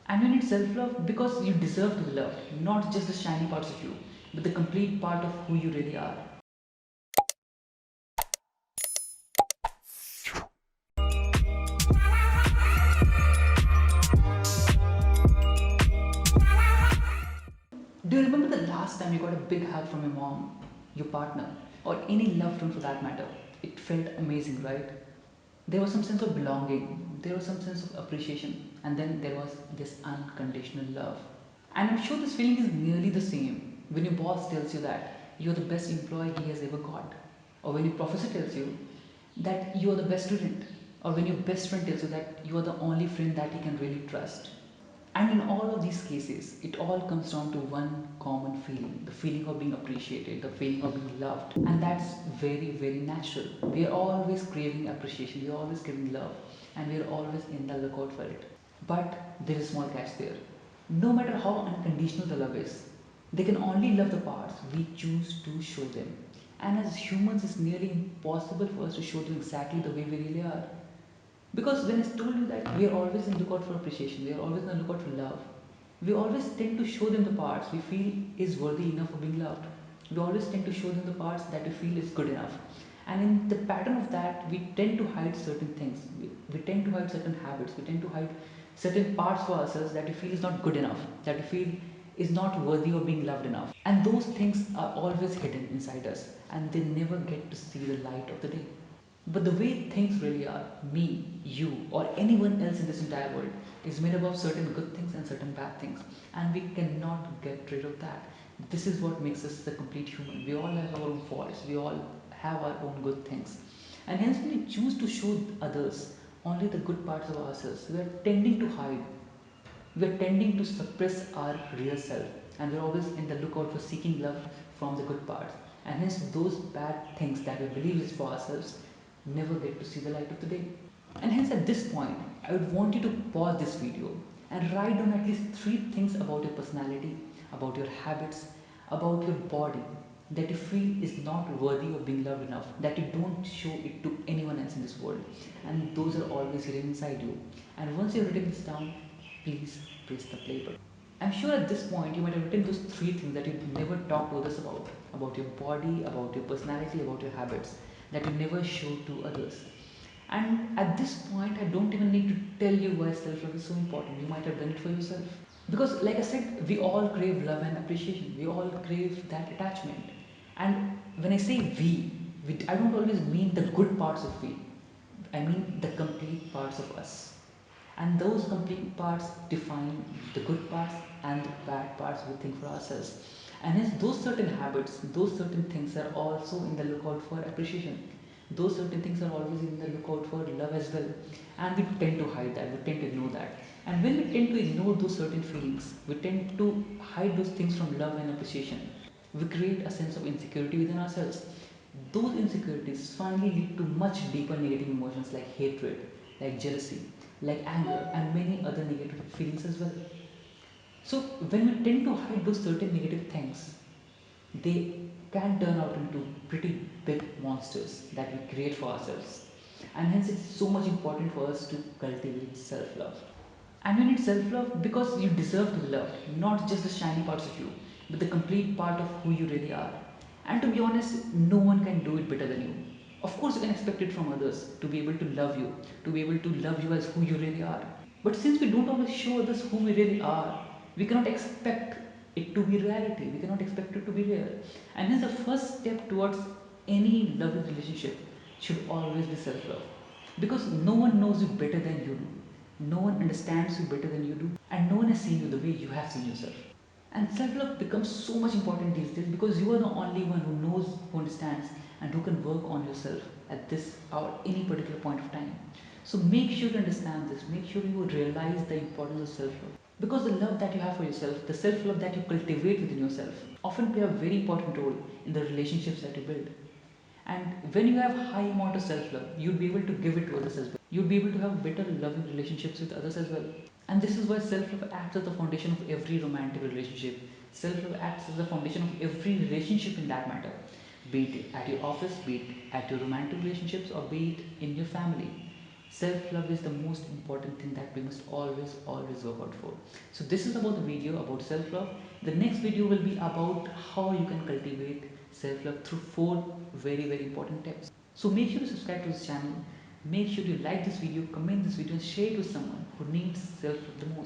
And you need self love because you deserve to be loved, not just the shiny parts of you, but the complete part of who you really are. Do you remember the last time you got a big hug from your mom, your partner, or any loved one for that matter? It felt amazing, right? There was some sense of belonging, there was some sense of appreciation, and then there was this unconditional love. And I'm sure this feeling is nearly the same when your boss tells you that you're the best employee he has ever got, or when your professor tells you that you are the best student, or when your best friend tells you that you are the only friend that he can really trust. And in all of these cases, it all comes down to one common feeling, the feeling of being appreciated, the feeling of being loved. And that's very, very natural. We are always craving appreciation, we are always craving love, and we are always in the lookout for it. But there is a small catch there. No matter how unconditional the love is, they can only love the parts we choose to show them. And as humans, it's nearly impossible for us to show them exactly the way we really are. Because when I told you that we are always in lookout for appreciation, we are always in the lookout for love, we always tend to show them the parts we feel is worthy enough of being loved. We always tend to show them the parts that we feel is good enough. And in the pattern of that, we tend to hide certain things. We tend to hide certain habits. We tend to hide certain parts for ourselves that we feel is not good enough, that we feel is not worthy of being loved enough. And those things are always hidden inside us and they never get to see the light of the day. But the way things really are, me, you, or anyone else in this entire world, is made up of certain good things and certain bad things, and we cannot get rid of that. This is what makes us the complete human. We all have our own faults, we all have our own good things, and hence, when we choose to show others only the good parts of ourselves, we are tending to hide, we are tending to suppress our real self, and we're always in the lookout for seeking love from the good parts. And hence, those bad things that we believe is for ourselves never get to see the light of the day. And hence, at this point, I would want you to pause this video and write down at least three things about your personality, about your habits, about your body that you feel is not worthy of being loved enough, that you don't show it to anyone else in this world, and those are always hidden inside you. And once you've written this down, please press the play button. I'm sure at this point you might have written those three things that you never talk to others about your body, about your personality, about your habits, that you never show to others. And at this point, I don't even need to tell you why self love is so important. You might have done it for yourself. Because, like I said, we all crave love and appreciation, we all crave that attachment. And when I say we I don't always mean the good parts of we, I mean the complete parts of us. And those complete parts define the good parts and the bad parts we think for ourselves. And hence, those certain habits, those certain things are also in the lookout for appreciation. Those certain things are always in the lookout for love as well. And we tend to hide that, we tend to ignore that. And when we tend to ignore those certain feelings, we tend to hide those things from love and appreciation. We create a sense of insecurity within ourselves. Those insecurities finally lead to much deeper negative emotions like hatred, like jealousy, like anger, and many other negative feelings as well. So, when we tend to hide those certain negative things, they can turn out into pretty big monsters that we create for ourselves. And hence, it's so much important for us to cultivate self love. And you need self love because you deserve to be loved, not just the shiny parts of you, but the complete part of who you really are. And to be honest, no one can do it better than you. Of course, you can expect it from others to be able to love you, to be able to love you as who you really are. But since we don't always show others who we really are, we cannot expect it to be reality. We cannot expect it to be real. And hence, the first step towards any loving relationship should always be self love. Because no one knows you better than you do. No one understands you better than you do, and no one has seen you the way you have seen yourself. And self love becomes so much important these days because you are the only one who knows, who understands, and who can work on yourself at this or any particular point of time. So make sure you understand this, make sure you realize the importance of self love. Because the love that you have for yourself, the self love that you cultivate within yourself, often play a very important role in the relationships that you build. And when you have high amount of self-love, you'll be able to give it to others as well. You'll be able to have better loving relationships with others as well. And this is why self-love acts as the foundation of every romantic relationship. Self-love acts as the foundation of every relationship in that matter. Be it at your office, be it at your romantic relationships, or be it in your family. Self love is the most important thing that we must always work out for. So this is about the video about self love. The next video will be about how you can cultivate self love through four very important tips. So make sure to subscribe to this channel. Make sure you like this video, comment this video, and share it with someone who needs self love the most.